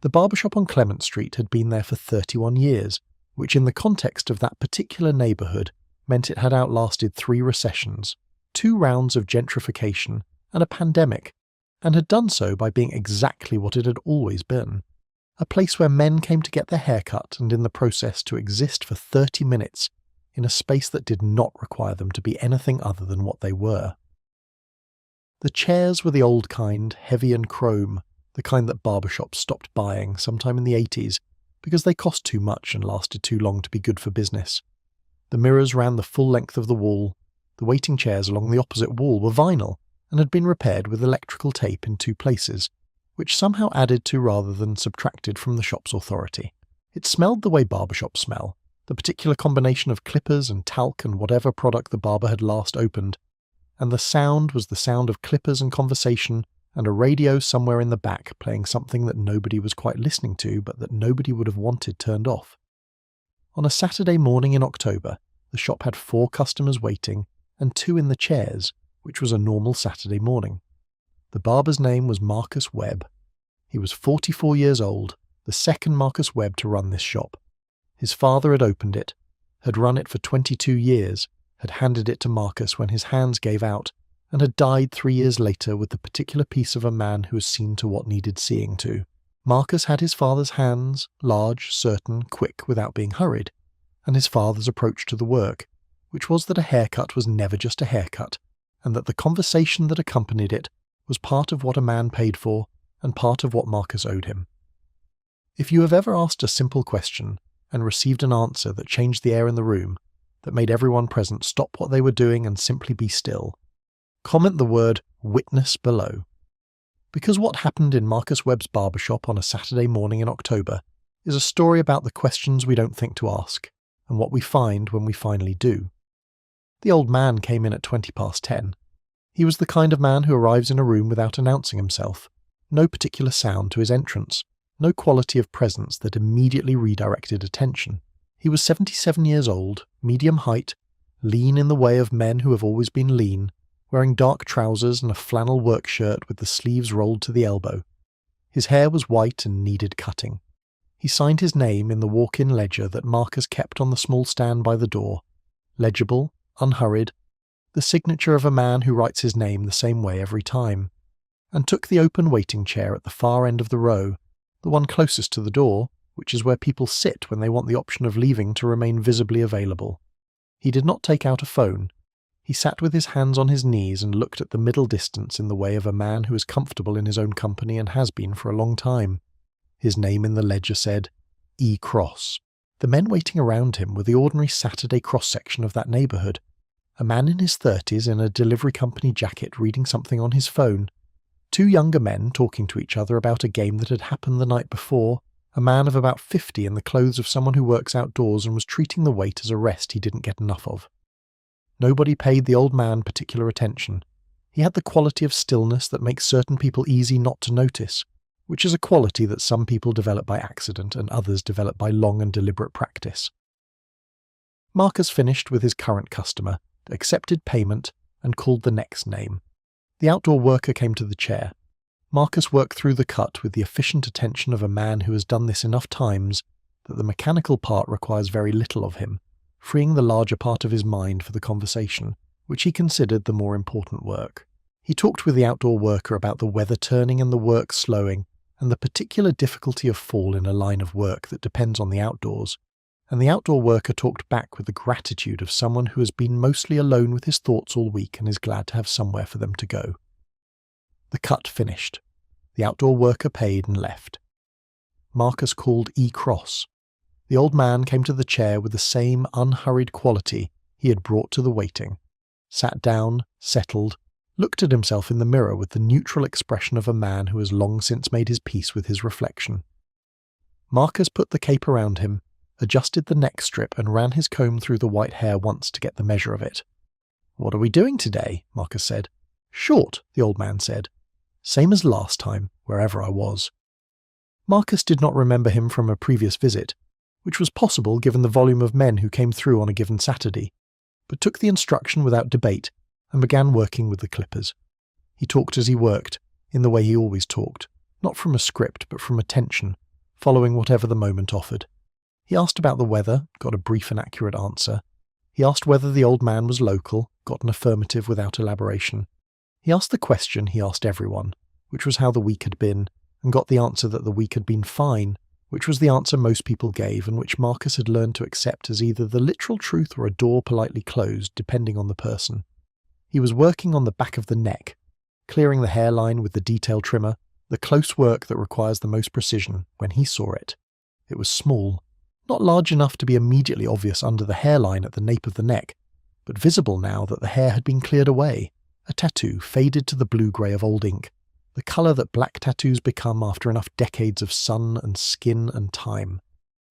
The barbershop on Clement Street had been there for 31 years, which in the context of that particular neighbourhood meant it had outlasted 3 recessions, 2 rounds of gentrification, and a pandemic, and had done so by being exactly what it had always been. A place where men came to get their hair cut and in the process to exist for 30 minutes in a space that did not require them to be anything other than what they were. The chairs were the old kind, heavy and chrome, the kind that barbershops stopped buying sometime in the 80s because they cost too much and lasted too long to be good for business. The mirrors ran the full length of the wall. The waiting chairs along the opposite wall were vinyl and had been repaired with electrical tape in 2 places, which somehow added to rather than subtracted from the shop's authority. It smelled the way barbershops smell, the particular combination of clippers and talc and whatever product the barber had last opened, and the sound was the sound of clippers and conversation and a radio somewhere in the back playing something that nobody was quite listening to but that nobody would have wanted turned off. On a Saturday morning in October, the shop had 4 customers waiting and 2 in the chairs, which was a normal Saturday morning. The barber's name was Marcus Webb. He was 44 years old, the second Marcus Webb to run this shop. His father had opened it, had run it for 22 years, had handed it to Marcus when his hands gave out, and had died 3 years later with the particular piece of a man who was seen to what needed seeing to. Marcus had his father's hands, large, certain, quick, without being hurried, and his father's approach to the work, which was that a haircut was never just a haircut, and that the conversation that accompanied it was part of what a man paid for and part of what Marcus owed him. If you have ever asked a simple question and received an answer that changed the air in the room, that made everyone present stop what they were doing and simply be still, comment the word witness below. Because what happened in Marcus Webb's barbershop on a Saturday morning in October is a story about the questions we don't think to ask and what we find when we finally do. The old man came in at 10:20. He was the kind of man who arrives in a room without announcing himself, no particular sound to his entrance, no quality of presence that immediately redirected attention. He was 77 years old, medium height, lean in the way of men who have always been lean, wearing dark trousers and a flannel work shirt with the sleeves rolled to the elbow. His hair was white and needed cutting. He signed his name in the walk-in ledger that Marcus kept on the small stand by the door, legible, unhurried, the signature of a man who writes his name the same way every time, and took the open waiting chair at the far end of the row, the one closest to the door, which is where people sit when they want the option of leaving to remain visibly available. He did not take out a phone. He sat with his hands on his knees and looked at the middle distance in the way of a man who is comfortable in his own company and has been for a long time. His name in the ledger said, E. Cross. The men waiting around him were the ordinary Saturday cross-section of that neighbourhood. A man in his 30s in a delivery company jacket reading something on his phone. 2 younger men talking to each other about a game that had happened the night before. A man of about 50 in the clothes of someone who works outdoors and was treating the wait as a rest he didn't get enough of. Nobody paid the old man particular attention. He had the quality of stillness that makes certain people easy not to notice, which is a quality that some people develop by accident and others develop by long and deliberate practice. Marcus finished with his current customer, accepted payment, and called the next name. The outdoor worker came to the chair. Marcus worked through the cut with the efficient attention of a man who has done this enough times that the mechanical part requires very little of him, freeing the larger part of his mind for the conversation, which he considered the more important work. He talked with the outdoor worker about the weather turning and the work slowing, and the particular difficulty of fall in a line of work that depends on the outdoors, and the outdoor worker talked back with the gratitude of someone who has been mostly alone with his thoughts all week and is glad to have somewhere for them to go. The cut finished. The outdoor worker paid and left. Marcus called E. Cross. The old man came to the chair with the same unhurried quality he had brought to the waiting, sat down, settled, looked at himself in the mirror with the neutral expression of a man who has long since made his peace with his reflection. Marcus put the cape around him, adjusted the neck strip and ran his comb through the white hair once to get the measure of it. "What are we doing today?" Marcus said. "Short," the old man said. "Same as last time, wherever I was." Marcus did not remember him from a previous visit, which was possible given the volume of men who came through on a given Saturday, but took the instruction without debate and began working with the clippers. He talked as he worked, in the way he always talked, not from a script but from attention, following whatever the moment offered. He asked about the weather, got a brief and accurate answer. He asked whether the old man was local, got an affirmative without elaboration. He asked the question he asked everyone, which was how the week had been, and got the answer that the week had been fine, which was the answer most people gave and which Marcus had learned to accept as either the literal truth or a door politely closed, depending on the person. He was working on the back of the neck, clearing the hairline with the detail trimmer, the close work that requires the most precision, when he saw it. It was small, not large enough to be immediately obvious under the hairline at the nape of the neck, but visible now that the hair had been cleared away, a tattoo faded to the blue-grey of old ink, the colour that black tattoos become after enough decades of sun and skin and time.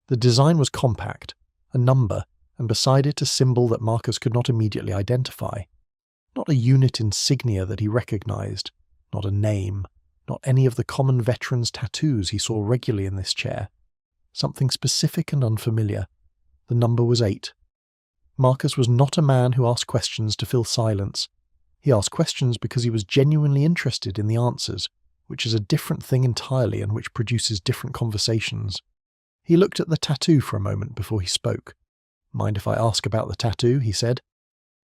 The design was compact, a number, and beside it a symbol that Marcus could not immediately identify. Not a unit insignia that he recognised, not a name, not any of the common veterans' tattoos he saw regularly in this chair. Something specific and unfamiliar. The number was 8. Marcus was not a man who asked questions to fill silence. He asked questions because he was genuinely interested in the answers, which is a different thing entirely and which produces different conversations. He looked at the tattoo for a moment before he spoke. "Mind if I ask about the tattoo?" he said.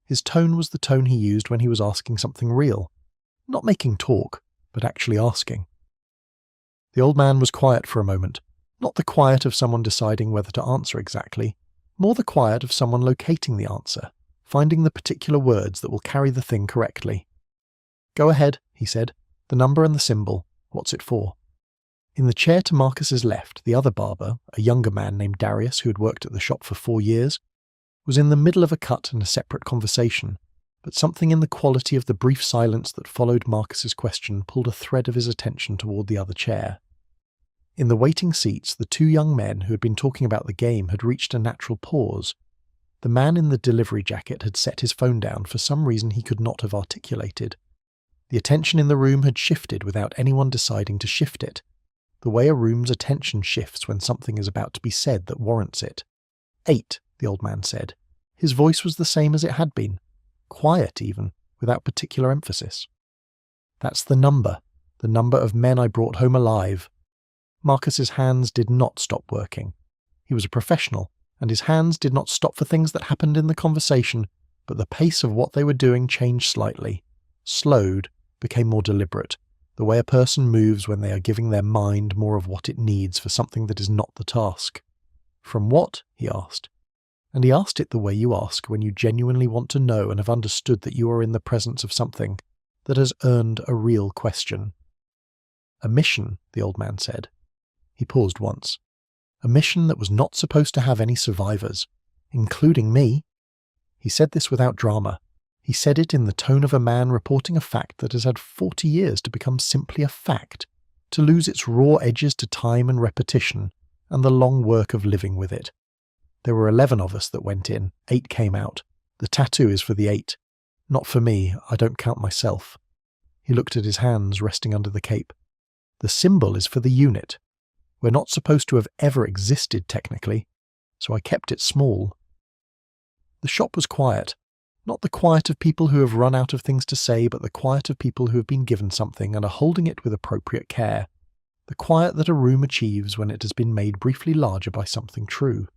His tone was the tone he used when he was asking something real. Not making talk, but actually asking. The old man was quiet for a moment, not the quiet of someone deciding whether to answer exactly, more the quiet of someone locating the answer, finding the particular words that will carry the thing correctly. "Go ahead," he said. "The number and the symbol. What's it for?" In the chair to Marcus's left, the other barber, a younger man named Darius who had worked at the shop for 4 years, was in the middle of a cut and a separate conversation, but something in the quality of the brief silence that followed Marcus's question pulled a thread of his attention toward the other chair. In the waiting seats, the 2 young men who had been talking about the game had reached a natural pause. The man in the delivery jacket had set his phone down for some reason he could not have articulated. The attention in the room had shifted without anyone deciding to shift it, the way a room's attention shifts when something is about to be said that warrants it. 8, the old man said. His voice was the same as it had been, quiet even, without particular emphasis. "That's the number of men I brought home alive." Marcus's hands did not stop working. He was a professional, and his hands did not stop for things that happened in the conversation, but the pace of what they were doing changed slightly, slowed, became more deliberate, the way a person moves when they are giving their mind more of what it needs for something that is not the task. "From what?" he asked. And he asked it the way you ask when you genuinely want to know and have understood that you are in the presence of something that has earned a real question. "A mission," the old man said. He paused once. "A mission that was not supposed to have any survivors, including me." He said this without drama. He said it in the tone of a man reporting a fact that has had 40 years to become simply a fact, to lose its raw edges to time and repetition, and the long work of living with it. "There were 11 of us that went in, 8 came out. The tattoo is for the 8. Not for me, I don't count myself." He looked at his hands resting under the cape. "The symbol is for the unit. We're not supposed to have ever existed technically, so I kept it small." The shop was quiet. Not the quiet of people who have run out of things to say, but the quiet of people who have been given something and are holding it with appropriate care. The quiet that a room achieves when it has been made briefly larger by something true.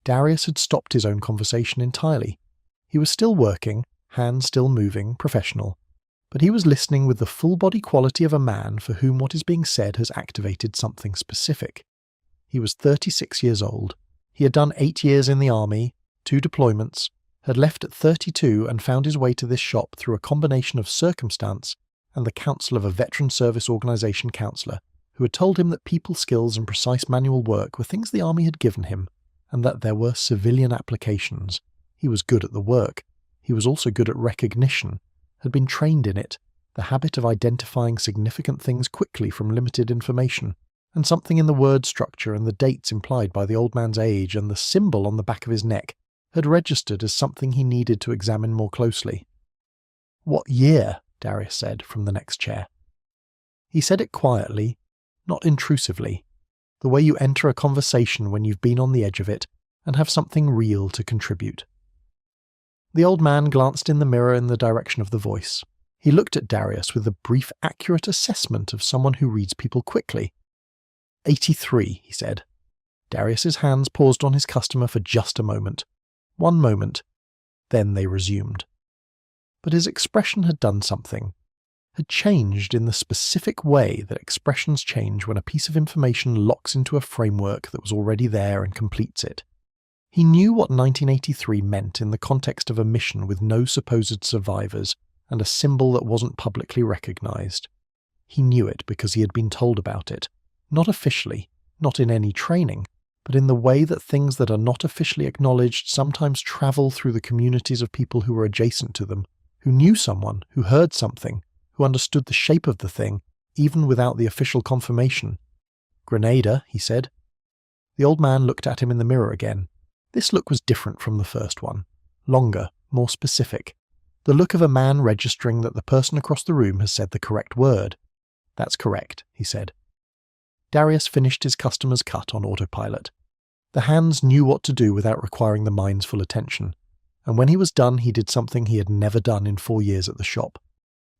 Darius had stopped his own conversation entirely. He was still working, hands still moving, professional, but he was listening with the full-body quality of a man for whom what is being said has activated something specific. He was 36 years old. He had done 8 years in the army, 2 deployments, had left at 32 and found his way to this shop through a combination of circumstance and the counsel of a veteran service organisation counsellor who had told him that people skills and precise manual work were things the army had given him, and that there were civilian applications. He was good at the work. He was also good at recognition, had been trained in it, the habit of identifying significant things quickly from limited information, and something in the word structure and the dates implied by the old man's age and the symbol on the back of his neck had registered as something he needed to examine more closely. "What year?" Darius said from the next chair. He said it quietly, not intrusively, the way you enter a conversation when you've been on the edge of it and have something real to contribute. The old man glanced in the mirror in the direction of the voice. He looked at Darius with a brief, accurate assessment of someone who reads people quickly. "83, he said. Darius's hands paused on his customer for just a moment. 1 moment. Then they resumed. But his expression had done something, had changed in the specific way that expressions change when a piece of information locks into a framework that was already there and completes it. He knew what 1983 meant in the context of a mission with no supposed survivors and a symbol that wasn't publicly recognized. He knew it because he had been told about it, not officially, not in any training, but in the way that things that are not officially acknowledged sometimes travel through the communities of people who were adjacent to them, who knew someone, who heard something, who understood the shape of the thing, even without the official confirmation. "Grenada," he said. The old man looked at him in the mirror again. This look was different from the first one. Longer, more specific. The look of a man registering that the person across the room has said the correct word. "That's correct," he said. Darius finished his customer's cut on autopilot. The hands knew what to do without requiring the mind's full attention, and when he was done he did something he had never done in 4 years at the shop.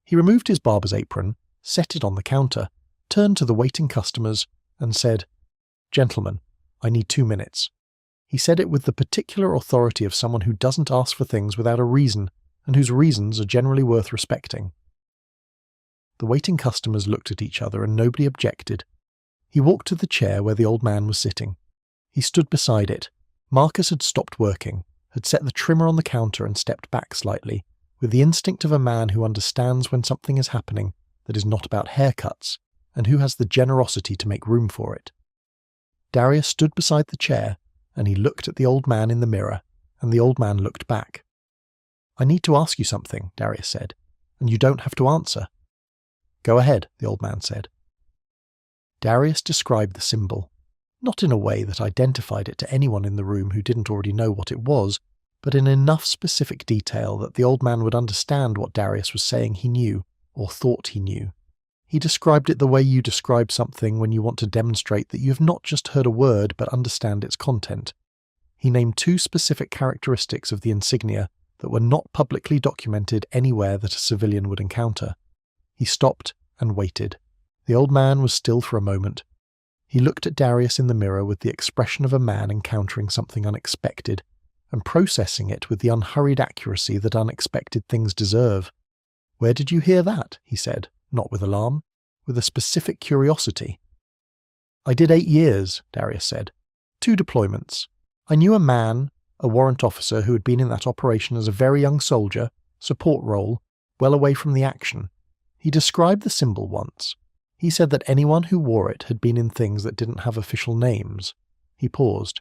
He removed his barber's apron, set it on the counter, turned to the waiting customers, and said, "Gentlemen, I need 2 minutes." He said it with the particular authority of someone who doesn't ask for things without a reason, and whose reasons are generally worth respecting. The waiting customers looked at each other and nobody objected. He walked to the chair where the old man was sitting. He stood beside it. Marcus had stopped working, had set the trimmer on the counter and stepped back slightly, with the instinct of a man who understands when something is happening that is not about haircuts, and who has the generosity to make room for it. Darius stood beside the chair, and he looked at the old man in the mirror, and the old man looked back. "I need to ask you something," Darius said, "and you don't have to answer." "Go ahead," the old man said. Darius described the symbol, not in a way that identified it to anyone in the room who didn't already know what it was, but in enough specific detail that the old man would understand what Darius was saying he knew, or thought he knew. He described it the way you describe something when you want to demonstrate that you have not just heard a word but understand its content. He named 2 specific characteristics of the insignia that were not publicly documented anywhere that a civilian would encounter. He stopped and waited. The old man was still for a moment. He looked at Darius in the mirror with the expression of a man encountering something unexpected, and processing it with the unhurried accuracy that unexpected things deserve. "Where did you hear that?" he said, not with alarm, with a specific curiosity. "I did 8 years, Darius said. 2 deployments. I knew a man, a warrant officer who had been in that operation as a very young soldier, support role, well away from the action. He described the symbol once. He said that anyone who wore it had been in things that didn't have official names." He paused.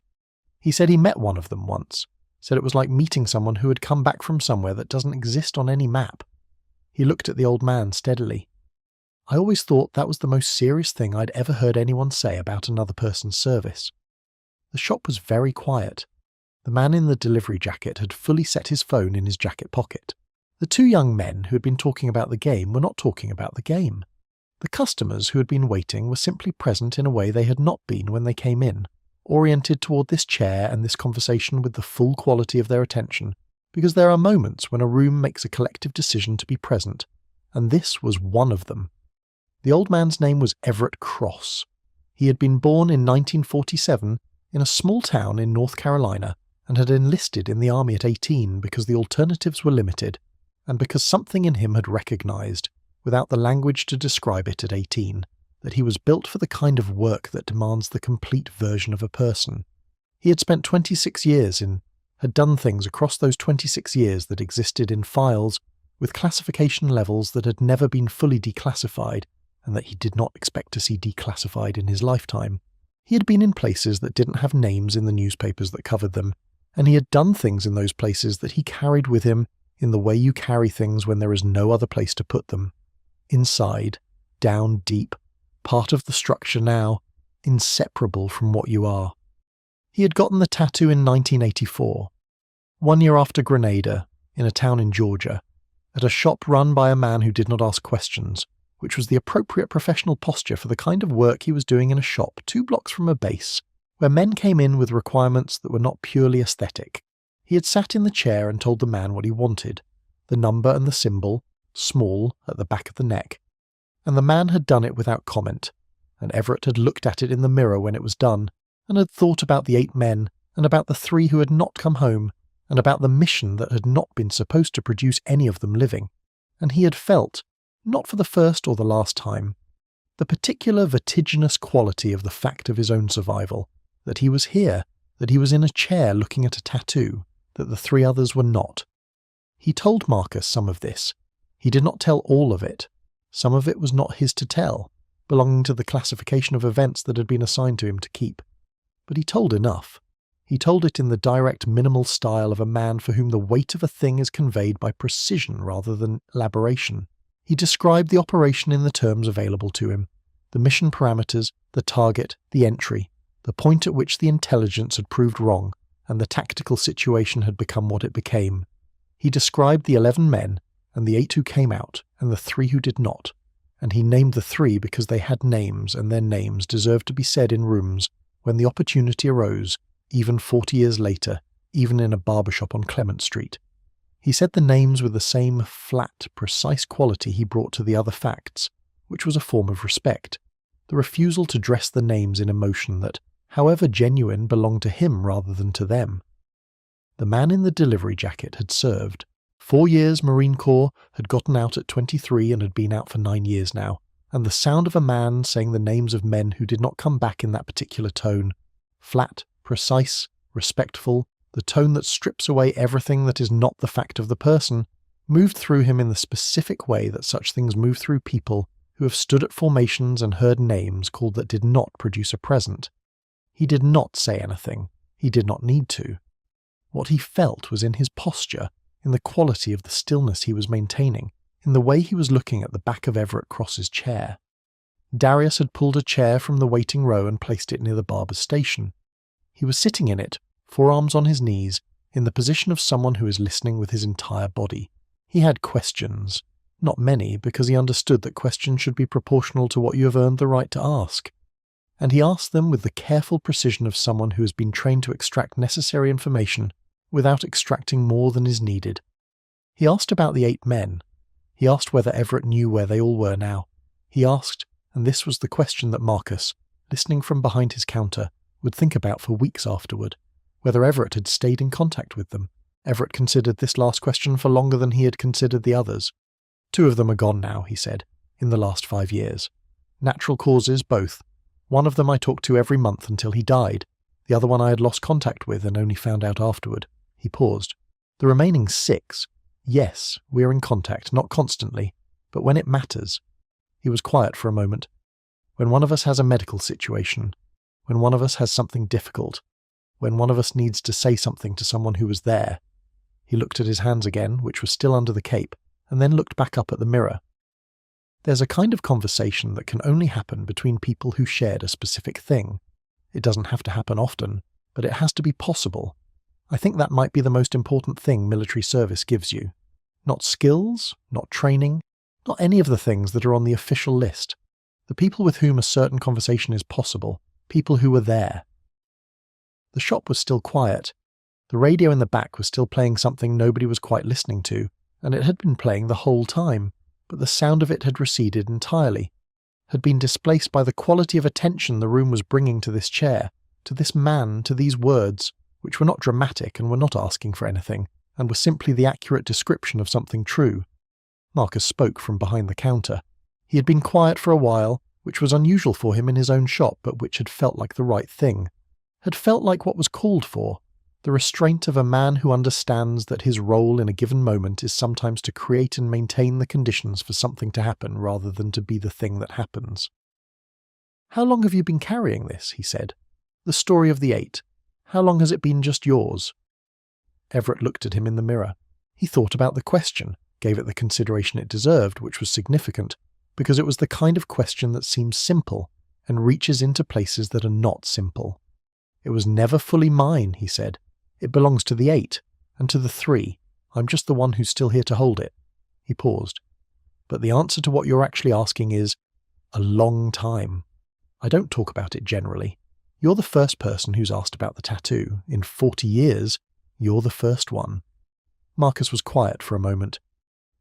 "He said he met one of them once, said it was like meeting someone who had come back from somewhere that doesn't exist on any map." He looked at the old man steadily. "I always thought that was the most serious thing I'd ever heard anyone say about another person's service." The shop was very quiet. The man in the delivery jacket had fully set his phone in his jacket pocket. The 2 young men who had been talking about the game were not talking about the game. The customers who had been waiting were simply present in a way they had not been when they came in, oriented toward this chair and this conversation with the full quality of their attention, because there are moments when a room makes a collective decision to be present, and this was one of them. The old man's name was Everett Cross. He had been born in 1947 in a small town in North Carolina and had enlisted in the army at 18 because the alternatives were limited, and because something in him had recognized, without the language to describe it at 18, that he was built for the kind of work that demands the complete version of a person. He had spent 26 years had done things across those 26 years that existed in files with classification levels that had never been fully declassified and that he did not expect to see declassified in his lifetime. He had been in places that didn't have names in the newspapers that covered them, and he had done things in those places that he carried with him in the way you carry things when there is no other place to put them. Inside, down deep, part of the structure now, inseparable from what you are. He had gotten the tattoo in 1984, 1 year after Grenada, in a town in Georgia, at a shop run by a man who did not ask questions, which was the appropriate professional posture for the kind of work he was doing in a shop 2 blocks from a base, where men came in with requirements that were not purely aesthetic. He had sat in the chair and told the man what he wanted, the number and the symbol, small, at the back of the neck, and the man had done it without comment, and Everett had looked at it in the mirror when it was done, and had thought about the 8 men, and about the 3 who had not come home, and about the mission that had not been supposed to produce any of them living, and he had felt, not for the first or the last time, the particular vertiginous quality of the fact of his own survival, that he was here, that he was in a chair looking at a tattoo, that the 3 others were not. He told Marcus some of this. He did not tell all of it. Some of it was not his to tell, belonging to the classification of events that had been assigned to him to keep. But he told enough. He told it in the direct, minimal style of a man for whom the weight of a thing is conveyed by precision rather than elaboration. He described the operation in the terms available to him, the mission parameters, the target, the entry, the point at which the intelligence had proved wrong, and the tactical situation had become what it became. He described the 11 men, and the 8 who came out, and the 3 who did not, and he named the 3 because they had names, and their names deserved to be said in rooms when the opportunity arose, even 40 years later, even in a barbershop on Clement Street. He said the names with the same flat, precise quality he brought to the other facts, which was a form of respect, the refusal to dress the names in emotion that, however genuine, belonged to him rather than to them. The man in the delivery jacket had served. 4 years Marine Corps, had gotten out at 23 and had been out for 9 years now, and the sound of a man saying the names of men who did not come back in that particular tone, flat, precise, respectful, the tone that strips away everything that is not the fact of the person, moved through him in the specific way that such things move through people who have stood at formations and heard names called that did not produce a present. He did not say anything. He did not need to. What he felt was in his posture, in the quality of the stillness he was maintaining, in the way he was looking at the back of Everett Cross's chair. Darius had pulled a chair from the waiting row and placed it near the barber's station. He was sitting in it, forearms on his knees, in the position of someone who is listening with his entire body. He had questions. Not many, because he understood that questions should be proportional to what you have earned the right to ask. And he asked them with the careful precision of someone who has been trained to extract necessary information without extracting more than is needed. He asked about the 8 men. He asked whether Everett knew where they all were now. He asked, and this was the question that Marcus, listening from behind his counter, would think about for weeks afterward, whether Everett had stayed in contact with them. Everett considered this last question for longer than he had considered the others. 2 of them are gone now, he said, in the last 5 years. Natural causes, both. One of them I talked to every month until he died. The other one I had lost contact with and only found out afterward. He paused. The remaining 6, yes, we are in contact, not constantly, but when it matters. He was quiet for a moment. When one of us has a medical situation, when one of us has something difficult, when one of us needs to say something to someone who was there. He looked at his hands again, which were still under the cape, and then looked back up at the mirror. There's a kind of conversation that can only happen between people who shared a specific thing. It doesn't have to happen often, but it has to be possible. I think that might be the most important thing military service gives you. Not skills, not training, not any of the things that are on the official list. The people with whom a certain conversation is possible, people who were there. The shop was still quiet. The radio in the back was still playing something nobody was quite listening to, and it had been playing the whole time, but the sound of it had receded entirely, had been displaced by the quality of attention the room was bringing to this chair, to this man, to these words, which were not dramatic and were not asking for anything, and were simply the accurate description of something true. Marcus spoke from behind the counter. He had been quiet for a while, which was unusual for him in his own shop, but which had felt like the right thing, had felt like what was called for, the restraint of a man who understands that his role in a given moment is sometimes to create and maintain the conditions for something to happen rather than to be the thing that happens. "How long have you been carrying this?" he said. "The story of the 8. How long has it been just yours?" Everett looked at him in the mirror. He thought about the question, gave it the consideration it deserved, which was significant, because it was the kind of question that seems simple and reaches into places that are not simple. "It was never fully mine," he said. "It belongs to the 8, and to the 3. I'm just the one who's still here to hold it." He paused. "But the answer to what you're actually asking is, a long time. I don't talk about it generally. You're the first person who's asked about the tattoo. In 40 years, you're the first one." Marcus was quiet for a moment.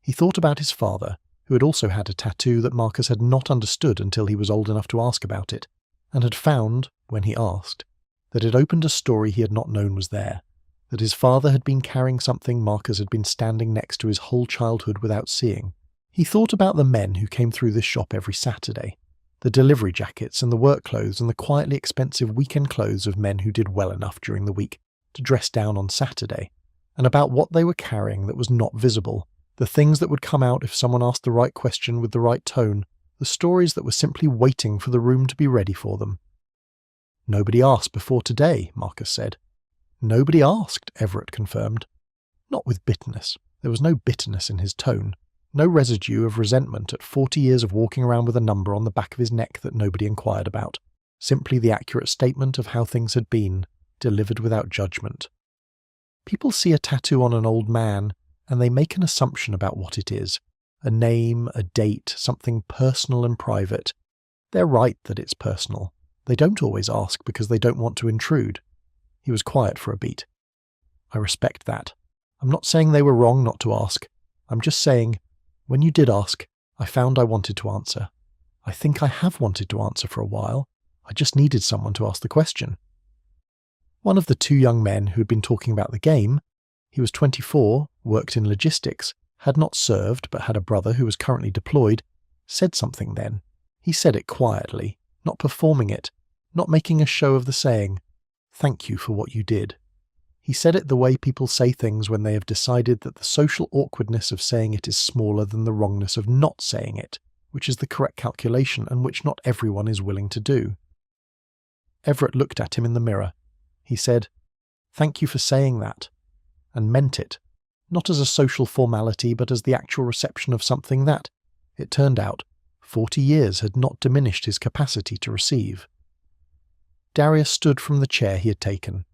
He thought about his father, who had also had a tattoo that Marcus had not understood until he was old enough to ask about it, and had found, when he asked, that it opened a story he had not known was there, that his father had been carrying something Marcus had been standing next to his whole childhood without seeing. He thought about the men who came through this shop every Saturday, the delivery jackets and the work clothes and the quietly expensive weekend clothes of men who did well enough during the week to dress down on Saturday, and about what they were carrying that was not visible, the things that would come out if someone asked the right question with the right tone, the stories that were simply waiting for the room to be ready for them. "Nobody asked before today," Marcus said. "Nobody asked," Everett confirmed. Not with bitterness. There was no bitterness in his tone, no residue of resentment at 40 years of walking around with a number on the back of his neck that nobody inquired about, simply the accurate statement of how things had been, delivered without judgment. People see a tattoo on an old man, and they make an assumption about what it is. A name, a date, something personal and private. They're right that it's personal. They don't always ask because they don't want to intrude. He was quiet for a beat. I respect that. I'm not saying they were wrong not to ask. I'm just saying, when you did ask, I found I wanted to answer. I think I have wanted to answer for a while. I just needed someone to ask the question. One of the two young men who had been talking about the game, he was 24, worked in logistics, had not served but had a brother who was currently deployed, said something then. He said it quietly, not performing it, not making a show of the saying, "Thank you for what you did." He said it the way people say things when they have decided that the social awkwardness of saying it is smaller than the wrongness of not saying it, which is the correct calculation and which not everyone is willing to do. Everett looked at him in the mirror. He said, "Thank you for saying that," and meant it, not as a social formality but as the actual reception of something that, it turned out, 40 years had not diminished his capacity to receive. Darius stood from the chair he had taken.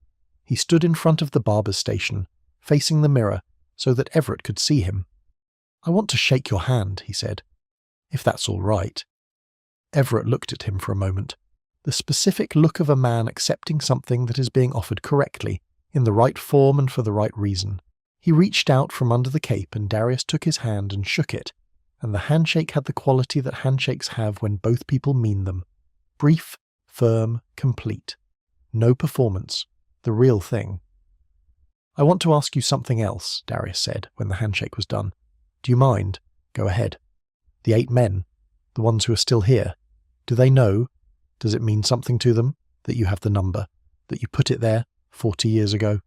He stood in front of the barber's station, facing the mirror, so that Everett could see him. "I want to shake your hand," he said, "if that's all right." Everett looked at him for a moment, the specific look of a man accepting something that is being offered correctly, in the right form and for the right reason. He reached out from under the cape and Darius took his hand and shook it, and the handshake had the quality that handshakes have when both people mean them. Brief, firm, complete. No performance. The real thing. "I want to ask you something else," Darius said when the handshake was done. "Do you mind? Go ahead. The 8 men, the ones who are still here, do they know? Does it mean something to them that you have the number, that you put it there 40 years ago?"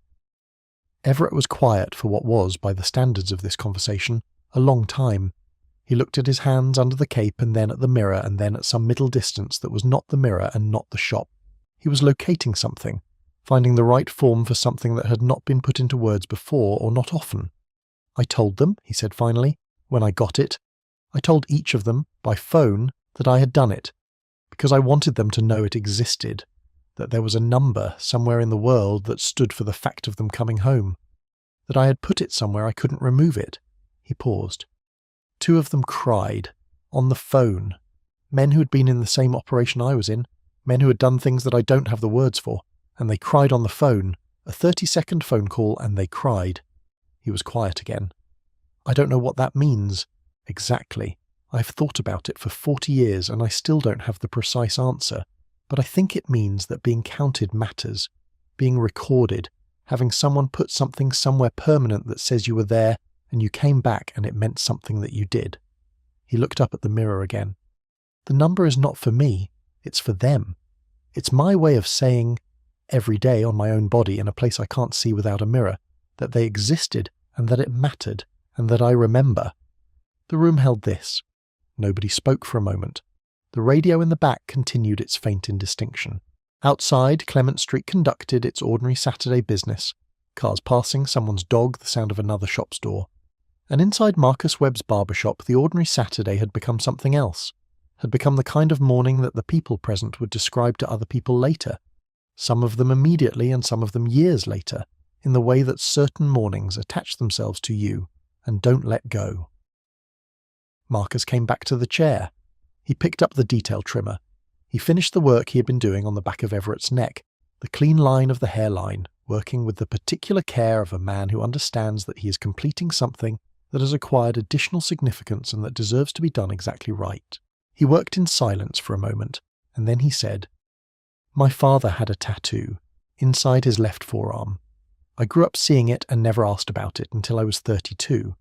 Everett was quiet for what was, by the standards of this conversation, a long time. He looked at his hands under the cape and then at the mirror and then at some middle distance that was not the mirror and not the shop. He was locating something, finding the right form for something that had not been put into words before or not often. "I told them," he said finally, "when I got it. I told each of them, by phone, that I had done it, because I wanted them to know it existed, that there was a number somewhere in the world that stood for the fact of them coming home, that I had put it somewhere I couldn't remove it." He paused. 2 of them cried, on the phone, men who had been in the same operation I was in, men who had done things that I don't have the words for, and they cried on the phone, a 30-second phone call, and they cried. He was quiet again. "I don't know what that means. Exactly. I've thought about it for 40 years and I still don't have the precise answer, but I think it means that being counted matters, being recorded, having someone put something somewhere permanent that says you were there and you came back and it meant something that you did." He looked up at the mirror again. "The number is not for me, it's for them. It's my way of saying, every day on my own body in a place I can't see without a mirror, that they existed and that it mattered and that I remember." The room held this. Nobody spoke for a moment. The radio in the back continued its faint indistinction. Outside, Clement Street conducted its ordinary Saturday business, cars passing, someone's dog, the sound of another shop's door. And inside Marcus Webb's barbershop, the ordinary Saturday had become something else, had become the kind of morning that the people present would describe to other people later, some of them immediately and some of them years later, in the way that certain mornings attach themselves to you and don't let go. Marcus came back to the chair. He picked up the detail trimmer. He finished the work he had been doing on the back of Everett's neck, the clean line of the hairline, working with the particular care of a man who understands that he is completing something that has acquired additional significance and that deserves to be done exactly right. He worked in silence for a moment, and then he said, "My father had a tattoo inside his left forearm. I grew up seeing it and never asked about it until I was 32.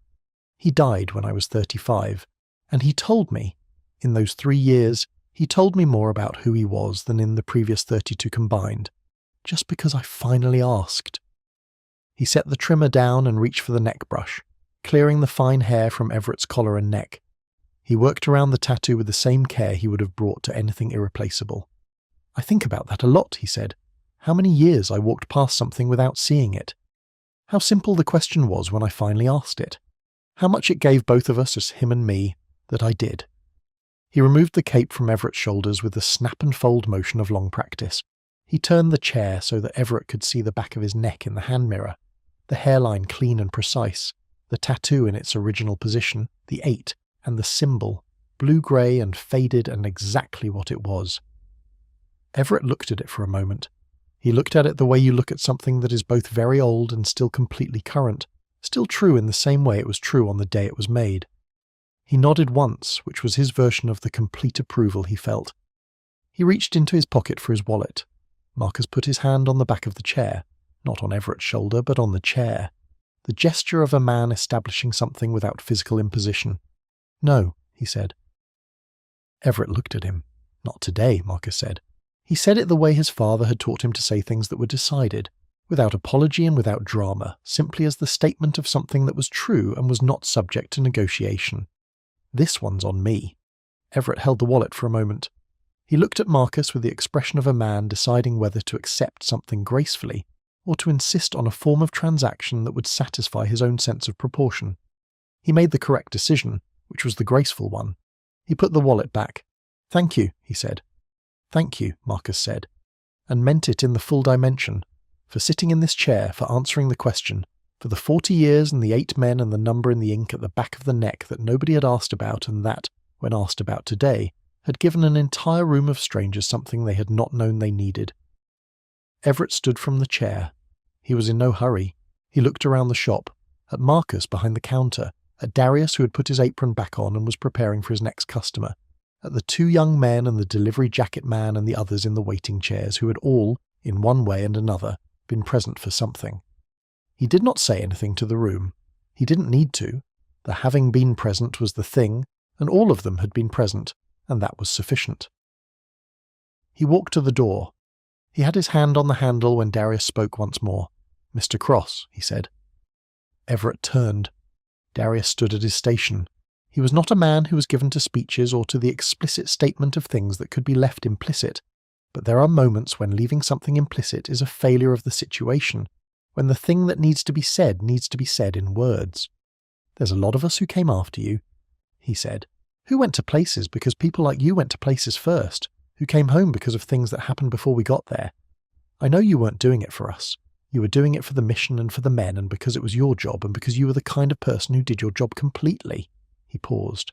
He died when I was 35, and he told me, in those 3 years, he told me more about who he was than in the previous 32 combined, just because I finally asked." He set the trimmer down and reached for the neck brush, clearing the fine hair from Everett's collar and neck. He worked around the tattoo with the same care he would have brought to anything irreplaceable. "I think about that a lot," he said. "How many years I walked past something without seeing it. How simple the question was when I finally asked it. How much it gave both of us, as him and me, that I did." He removed the cape from Everett's shoulders with the snap and fold motion of long practice. He turned the chair so that Everett could see the back of his neck in the hand mirror, the hairline clean and precise, the tattoo in its original position, the 8, and the symbol, blue-grey and faded and exactly what it was. Everett looked at it for a moment. He looked at it the way you look at something that is both very old and still completely current, still true in the same way it was true on the day it was made. He nodded once, which was his version of the complete approval he felt. He reached into his pocket for his wallet. Marcus put his hand on the back of the chair, not on Everett's shoulder, but on the chair. The gesture of a man establishing something without physical imposition. "No," he said. Everett looked at him. "Not today," Marcus said. He said it the way his father had taught him to say things that were decided, without apology and without drama, simply as the statement of something that was true and was not subject to negotiation. "This one's on me." Everett held the wallet for a moment. He looked at Marcus with the expression of a man deciding whether to accept something gracefully or to insist on a form of transaction that would satisfy his own sense of proportion. He made the correct decision, which was the graceful one. He put the wallet back. "Thank you," he said. "Thank you," Marcus said, and meant it in the full dimension, for sitting in this chair, for answering the question, for the 40 years and the 8 men and the number in the ink at the back of the neck that nobody had asked about and that, when asked about today, had given an entire room of strangers something they had not known they needed. Everett stood from the chair. He was in no hurry. He looked around the shop, at Marcus behind the counter, at Darius who had put his apron back on and was preparing for his next customer, at the 2 young men and the delivery jacket man and the others in the waiting chairs who had all, in one way and another, been present for something. He did not say anything to the room. He didn't need to. The having been present was the thing, and all of them had been present, and that was sufficient. He walked to the door. He had his hand on the handle when Darius spoke once more. "Mr. Cross," he said. Everett turned. Darius stood at his station. He was not a man who was given to speeches or to the explicit statement of things that could be left implicit, but there are moments when leaving something implicit is a failure of the situation, when the thing that needs to be said in words. "There's a lot of us who came after you," he said, "who went to places because people like you went to places first, who came home because of things that happened before we got there. I know you weren't doing it for us. You were doing it for the mission and for the men and because it was your job and because you were the kind of person who did your job completely." He paused.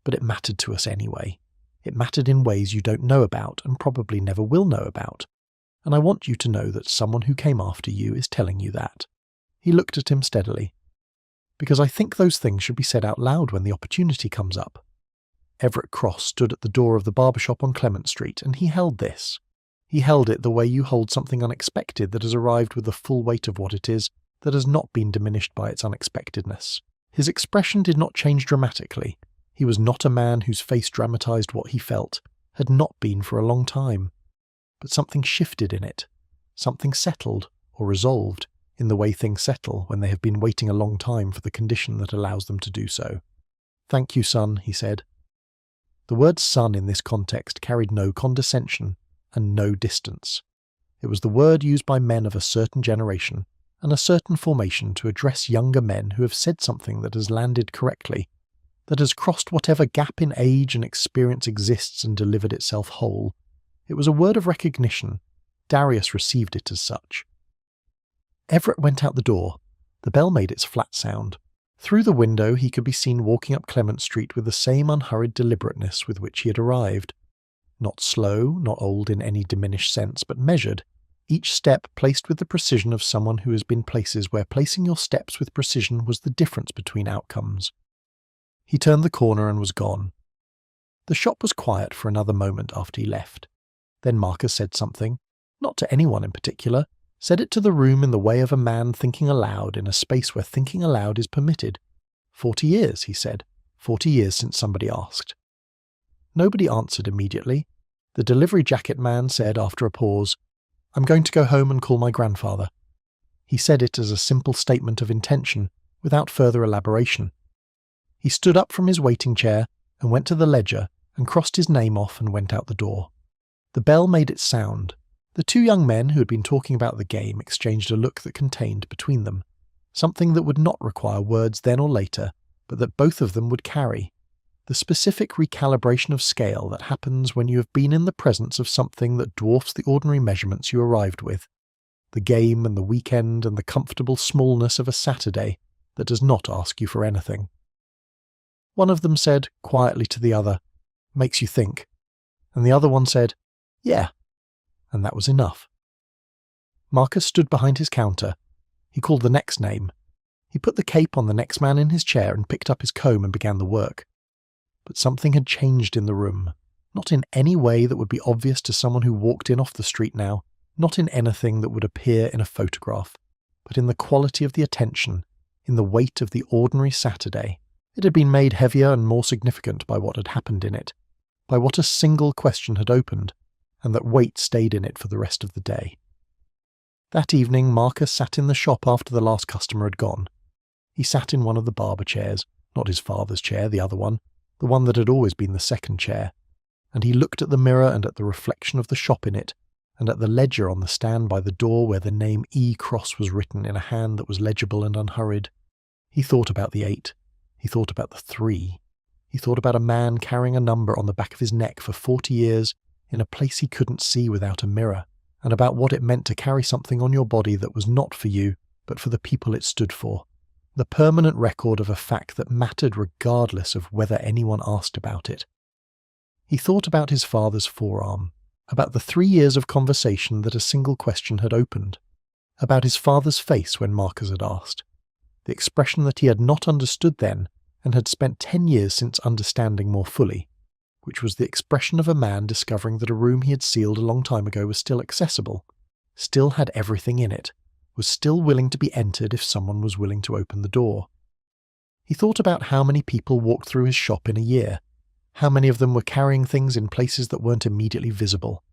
"But it mattered to us anyway. It mattered in ways you don't know about and probably never will know about. And I want you to know that someone who came after you is telling you that." He looked at him steadily. "Because I think those things should be said out loud when the opportunity comes up." Everett Cross stood at the door of the barbershop on Clement Street, and he held this. He held it the way you hold something unexpected that has arrived with the full weight of what it is, that has not been diminished by its unexpectedness. His expression did not change dramatically. He was not a man whose face dramatized what he felt, had not been for a long time. But something shifted in it. Something settled, or resolved, in the way things settle when they have been waiting a long time for the condition that allows them to do so. "Thank you, son," he said. The word son in this context carried no condescension and no distance. It was the word used by men of a certain generation and a certain formation to address younger men who have said something that has landed correctly, that has crossed whatever gap in age and experience exists and delivered itself whole. It was a word of recognition. Darius received it as such. Everett went out the door. The bell made its flat sound. Through the window he could be seen walking up Clement Street with the same unhurried deliberateness with which he had arrived. Not slow, not old in any diminished sense, but measured, each step placed with the precision of someone who has been places where placing your steps with precision was the difference between outcomes. He turned the corner and was gone. The shop was quiet for another moment after he left. Then Marcus said something, not to anyone in particular, said it to the room in the way of a man thinking aloud in a space where thinking aloud is permitted. 40 years, he said. 40 years since somebody asked. Nobody answered immediately. The delivery jacket man said after a pause, "I'm going to go home and call my grandfather." He said it as a simple statement of intention, without further elaboration. He stood up from his waiting chair and went to the ledger and crossed his name off and went out the door. The bell made its sound. The two young men who had been talking about the game exchanged a look that contained between them something that would not require words then or later, but that both of them would carry. The specific recalibration of scale that happens when you have been in the presence of something that dwarfs the ordinary measurements you arrived with. The game and the weekend and the comfortable smallness of a Saturday that does not ask you for anything. One of them said, quietly to the other, "Makes you think." And the other one said, "Yeah." And that was enough. Marcus stood behind his counter. He called the next name. He put the cape on the next man in his chair and picked up his comb and began the work. But something had changed in the room, not in any way that would be obvious to someone who walked in off the street now, not in anything that would appear in a photograph, but in the quality of the attention, in the weight of the ordinary Saturday. It had been made heavier and more significant by what had happened in it, by what a single question had opened, and that weight stayed in it for the rest of the day. That evening Marcus sat in the shop after the last customer had gone. He sat in one of the barber chairs, not his father's chair, the other one, the one that had always been the second chair, and he looked at the mirror and at the reflection of the shop in it, and at the ledger on the stand by the door where the name E. Cross was written in a hand that was legible and unhurried. He thought about the 8. He thought about the 3. He thought about a man carrying a number on the back of his neck for 40 years in a place he couldn't see without a mirror, and about what it meant to carry something on your body that was not for you, but for the people it stood for. The permanent record of a fact that mattered regardless of whether anyone asked about it. He thought about his father's forearm, about the 3 years of conversation that a single question had opened, about his father's face when Marcus had asked, the expression that he had not understood then and had spent 10 years since understanding more fully, which was the expression of a man discovering that a room he had sealed a long time ago was still accessible, still had everything in it, was still willing to be entered if someone was willing to open the door. He thought about how many people walked through his shop in a year, how many of them were carrying things in places that weren't immediately visible,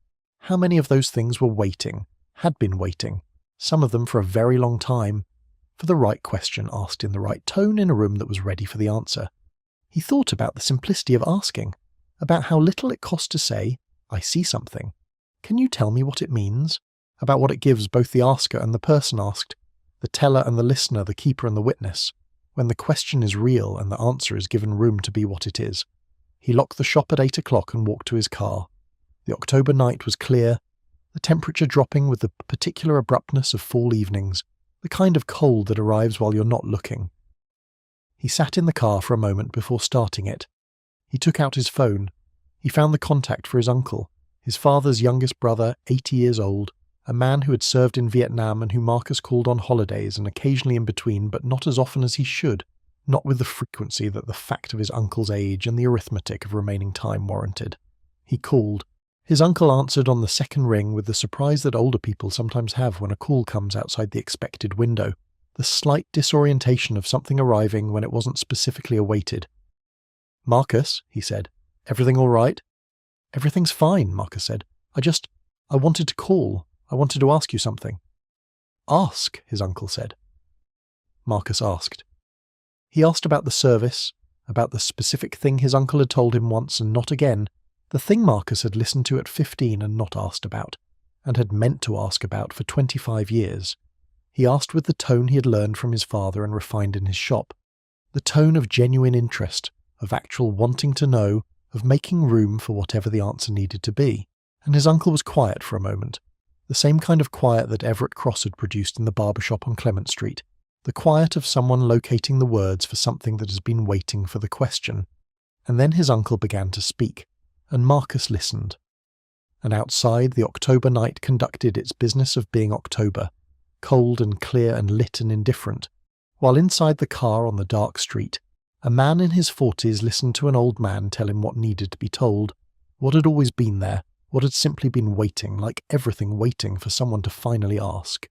how many of those things were waiting, had been waiting, some of them for a very long time, for the right question asked in the right tone in a room that was ready for the answer. He thought about the simplicity of asking, about how little it cost to say, "I see something. Can you tell me what it means?" About what it gives both the asker and the person asked, the teller and the listener, the keeper and the witness, when the question is real and the answer is given room to be what it is. He locked the shop at 8 o'clock and walked to his car. The October night was clear, the temperature dropping with the particular abruptness of fall evenings, the kind of cold that arrives while you're not looking. He sat in the car for a moment before starting it. He took out his phone. He found the contact for his uncle, his father's youngest brother, 80 years old, a man who had served in Vietnam and who Marcus called on holidays and occasionally in between, but not as often as he should, not with the frequency that the fact of his uncle's age and the arithmetic of remaining time warranted. He called. His uncle answered on the second ring with the surprise that older people sometimes have when a call comes outside the expected window, the slight disorientation of something arriving when it wasn't specifically awaited. "Marcus," he said, "everything all right?" "Everything's fine," Marcus said. I wanted to call. I wanted to ask you something." "Ask," his uncle said. Marcus asked. He asked about the service, about the specific thing his uncle had told him once and not again, the thing Marcus had listened to at 15 and not asked about, and had meant to ask about for 25 years. He asked with the tone he had learned from his father and refined in his shop, the tone of genuine interest, of actual wanting to know, of making room for whatever the answer needed to be, and his uncle was quiet for a moment. The same kind of quiet that Everett Cross had produced in the barbershop on Clement Street, the quiet of someone locating the words for something that has been waiting for the question. And then his uncle began to speak, and Marcus listened. and outside the October night conducted its business of being October, cold and clear and lit and indifferent, while inside the car on the dark street, a man in his 40s listened to an old man tell him what needed to be told, what had always been there, what had simply been waiting, like everything waiting for someone to finally ask.